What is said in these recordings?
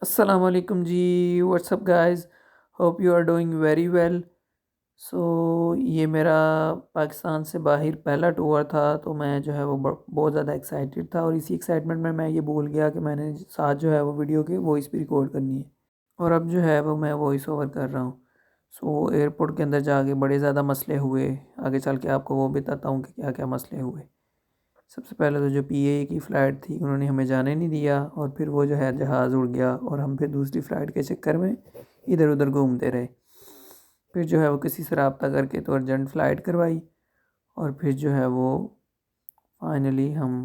अस्सलाम वालेकुम जी। What's up guys, hope you are doing very well. So ये मेरा पाकिस्तान से बाहर पहला टूर था, तो मैं जो है वो बहुत ज़्यादा एक्साइटेड था और इसी एक्साइटमेंट में मैं ये भूल गया कि मैंने साथ जो है वो वीडियो के वॉइस भी रिकॉर्ड करनी है। और अब जो है वो मैं वॉइस ओवर कर रहा हूँ। सो एयरपोर्ट के अंदर जाके बड़े ज़्यादा मसले हुए। आगे चल के आपको वो बताता हूँ कि क्या क्या मसले हुए। सबसे पहले तो जो पीए की फ़्लाइट थी उन्होंने हमें जाने नहीं दिया, और फिर वो जो है जहाज़ उड़ गया और हम फिर दूसरी फ़्लाइट के चक्कर में इधर उधर घूमते रहे। फिर जो है वो किसी से रब्ता करके तो अर्जेंट फ़्लाइट करवाई, और फिर जो है वो फाइनली हम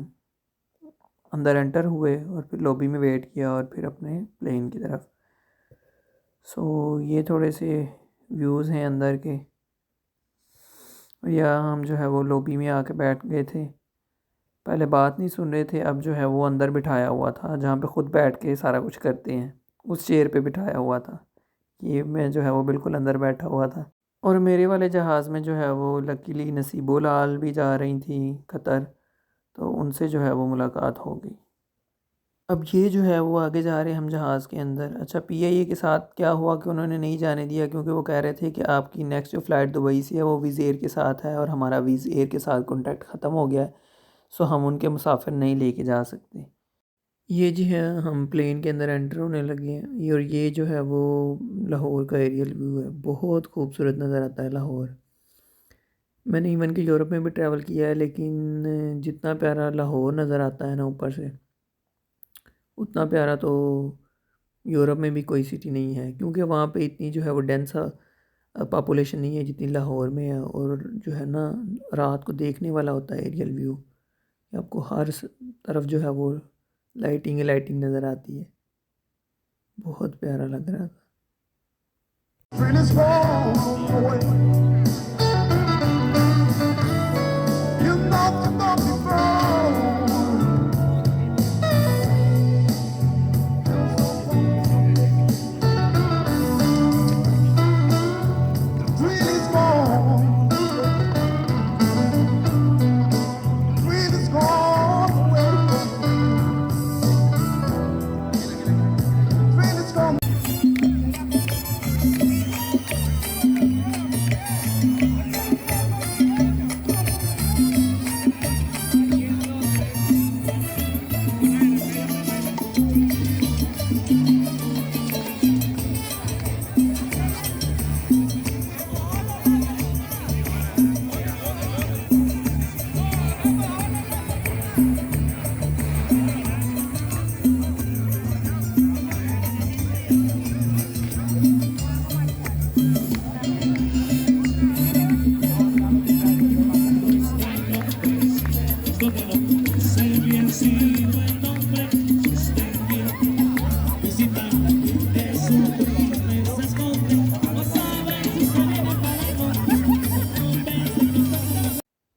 अंदर एंटर हुए और फिर लॉबी में वेट किया और फिर अपने प्लेन की तरफ। सो ये थोड़े से व्यूज़ हैं अंदर के। या हम जो है वो लॉबी में आके बैठ गए थे। पहले बात नहीं सुन रहे थे, अब जो है वो अंदर बिठाया हुआ था जहाँ पे ख़ुद बैठ के सारा कुछ करते हैं, उस चेयर पे बिठाया हुआ था। ये मैं जो है वो बिल्कुल अंदर बैठा हुआ था। और मेरे वाले जहाज़ में जो है वो लकीली नसीबो लाल भी जा रही थी कतर, तो उनसे जो है वो मुलाकात हो गई। अब ये जो है वो आगे जा रहे हैं हम जहाज़ के अंदर। अच्छा, पीआईए के साथ क्या हुआ कि उन्होंने नहीं जाने दिया, क्योंकि वो कह रहे थे कि आपकी नेक्स्ट जो फ़्लाइट दुबई से है वो विज़ एयर के साथ है और हमारा विज़ एयर के साथ कॉन्टैक्ट ख़त्म हो गया है। सो हम उनके मुसाफिर नहीं लेके जा सकते। ये जी है, हम प्लेन के अंदर एंटर होने लगे हैं। और ये जो है वो लाहौर का एरियल व्यू है। बहुत खूबसूरत नज़र आता है लाहौर। मैंने इवन कि यूरोप में भी ट्रैवल किया है, लेकिन जितना प्यारा लाहौर नज़र आता है ना ऊपर से, उतना प्यारा तो यूरोप में भी कोई सिटी नहीं है, क्योंकि वहाँ पे इतनी जो है वो डेंस पॉपुलेशन नहीं है जितनी लाहौर में है। और जो है ना, रात को देखने वाला होता है एरियल व्यू। आपको हर तरफ जो है वो लाइटिंग लाइटिंग नज़र आती है। बहुत प्यारा लग रहा था।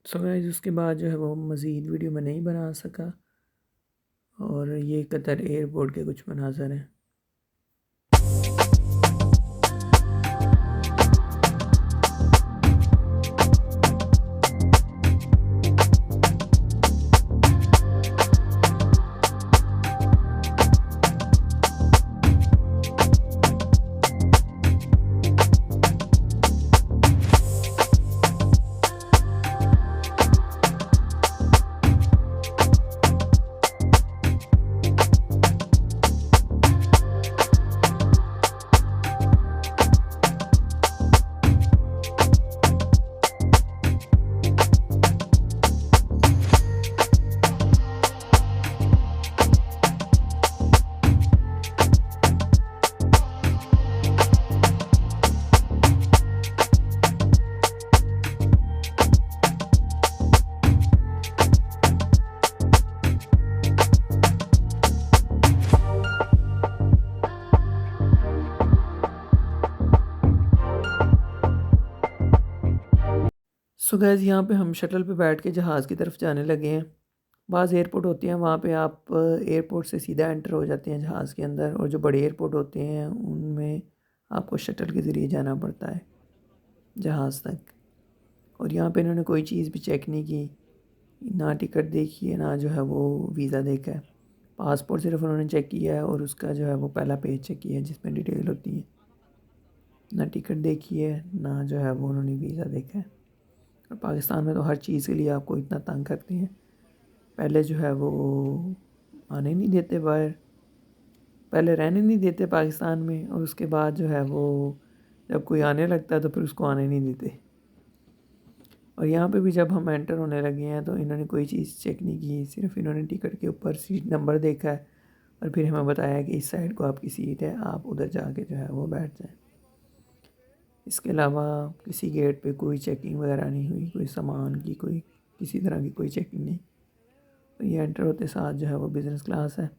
सो गाइस, उसके बाद जो है वो मज़ीद वीडियो में नहीं बना सका। और ये कतर एयरपोर्ट के कुछ मनाज़र हैं। सो गैस, यहाँ पे हम शटल पे बैठ के जहाज़ की तरफ जाने लगे हैं। बाज़ एयरपोर्ट होते हैं वहाँ पे आप एयरपोर्ट से सीधा एंटर हो जाते हैं जहाज़ के अंदर, और जो बड़े एयरपोर्ट होते हैं उनमें आपको शटल के ज़रिए जाना पड़ता है जहाज़ तक। और यहाँ पे इन्होंने कोई चीज़ भी चेक नहीं की, ना टिकट देखी है, ना जो है वो वीज़ा देखा है। पासपोर्ट सिर्फ उन्होंने चेक किया है और उसका जो है वो पहला पेज चेक किया है जिसमें डिटेल होती है। ना टिकट देखी है, ना जो है वो उन्होंने वीज़ा देखा है। और पाकिस्तान में तो हर चीज़ के लिए आपको इतना तंग करते हैं। पहले जो है वो आने नहीं देते बाहर, पहले रहने नहीं देते पाकिस्तान में, और उसके बाद जो है वो जब कोई आने लगता है तो फिर उसको आने नहीं देते। और यहाँ पे भी जब हम एंटर होने लगे हैं तो इन्होंने कोई चीज़ चेक नहीं की, सिर्फ इन्होंने टिकट के ऊपर सीट नंबर देखा है और फिर हमें बताया कि इस साइड को आपकी सीट है, आप उधर जाके जो है वो बैठ जाएं। इसके अलावा किसी गेट पे कोई चेकिंग वगैरह नहीं हुई, कोई सामान की कोई किसी तरह की कोई चेकिंग नहीं। तो ये एंटर होते साथ जो है वो बिज़नेस क्लास है।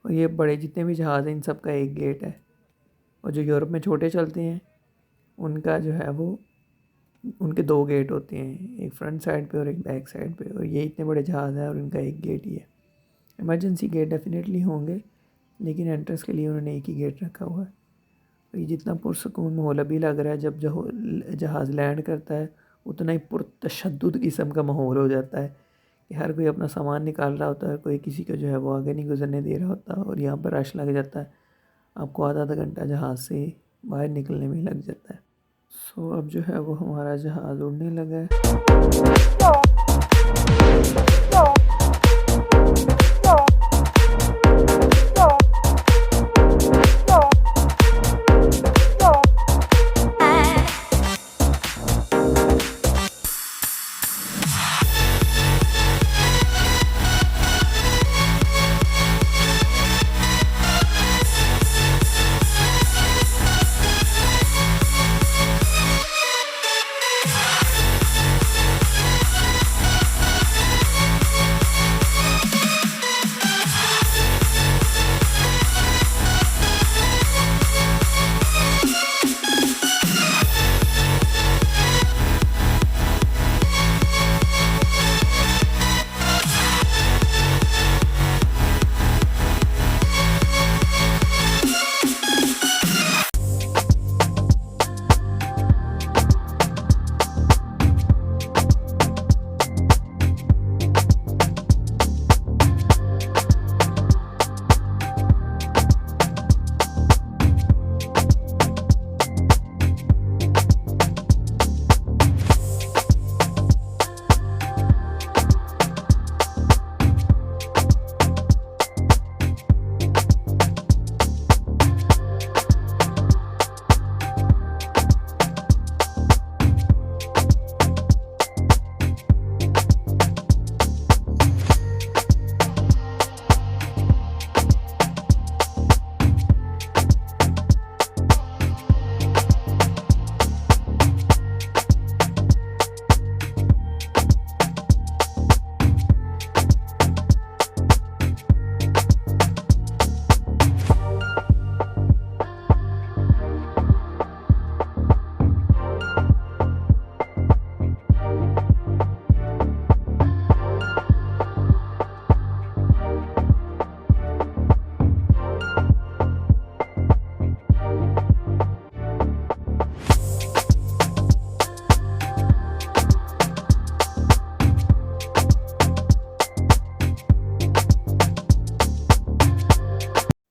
और ये बड़े जितने भी जहाज़ हैं इन सब का एक गेट है, और जो यूरोप में छोटे चलते हैं उनका जो है वो उनके दो गेट होते हैं, एक फ्रंट साइड पे और एक बैक साइड पे। और ये इतने बड़े जहाज़ हैं और इनका एक गेट ही है। इमरजेंसी गेट डेफिनेटली होंगे, लेकिन एंट्रेंस के लिए उन्होंने एक ही गेट रखा हुआ है। तो ये जितना पुरसकून माहौल अभी लग रहा है, जब जहाज़ लैंड करता है उतना ही पुरतशद्दुद किस्म का माहौल हो जाता है कि हर कोई अपना सामान निकाल रहा होता है, कोई किसी को जो है वो आगे नहीं गुजरने दे रहा होता, और यहाँ पर रश लग जाता है। आपको आधा आधा घंटा जहाज़ से बाहर निकलने में लग जाता है। सो अब जो है वो हमारा जहाज़ उड़ने लगा है।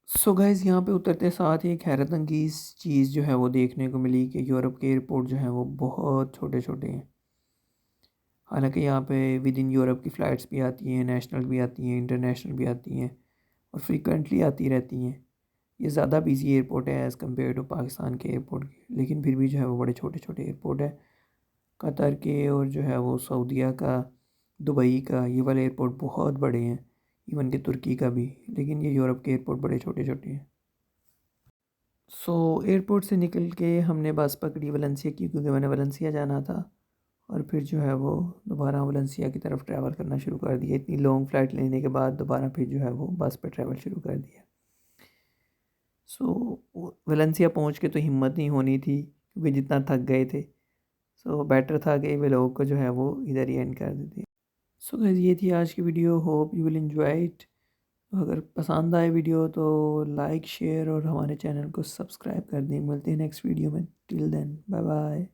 सो गाइज़ यहाँ पे उतरते साथ ही एक हैरत अंगेज़ चीज़ जो है वो देखने को मिली कि यूरोप के एयरपोर्ट जो हैं वो बहुत छोटे छोटे हैं। हालांकि यहाँ पे विद इन यूरोप की फ़्लाइट्स भी आती हैं, नेशनल भी आती हैं, इंटरनेशनल भी आती हैं और फ्रीक्वेंटली आती रहती हैं। ये ज़्यादा बिजी एयरपोर्ट है एज़ कम्पेयर टू पाकिस्तान के एयरपोर्ट के, लेकिन फिर भी जो है वो बड़े छोटे छोटे एयरपोर्ट है। कतर के और जो है वो सऊदीया का, दुबई का, ये वाले एयरपोर्ट बहुत बड़े हैं, इवन के तुर्की का भी, लेकिन ये यूरोप के एयरपोर्ट बड़े छोटे छोटे हैं। सो एयरपोर्ट से निकल के हमने बस पकड़ी वलेंसिया की, क्योंकि मैंने वलेंसिया जाना था, और फिर जो है वो दोबारा वलेंसिया की तरफ ट्रैवल करना शुरू कर दिया। इतनी लॉन्ग फ़्लाइट लेने के बाद दोबारा फिर जो है वो बस पे ट्रैवल शुरू कर दिया। सो वलेंसिया पहुंच के तो हिम्मत नहीं होनी थी, क्योंकि जितना थक गए थे। सो बेटर था कि वे लोग को जो है वो इधर ही एंड कर देते। सो गाइस ये थी आज की video, hope you will enjoy it. अगर पसंद आए वीडियो तो लाइक शेयर और हमारे चैनल को सब्सक्राइब कर दें। मिलते हैं नेक्स्ट वीडियो में, टिल देन बाय बाय।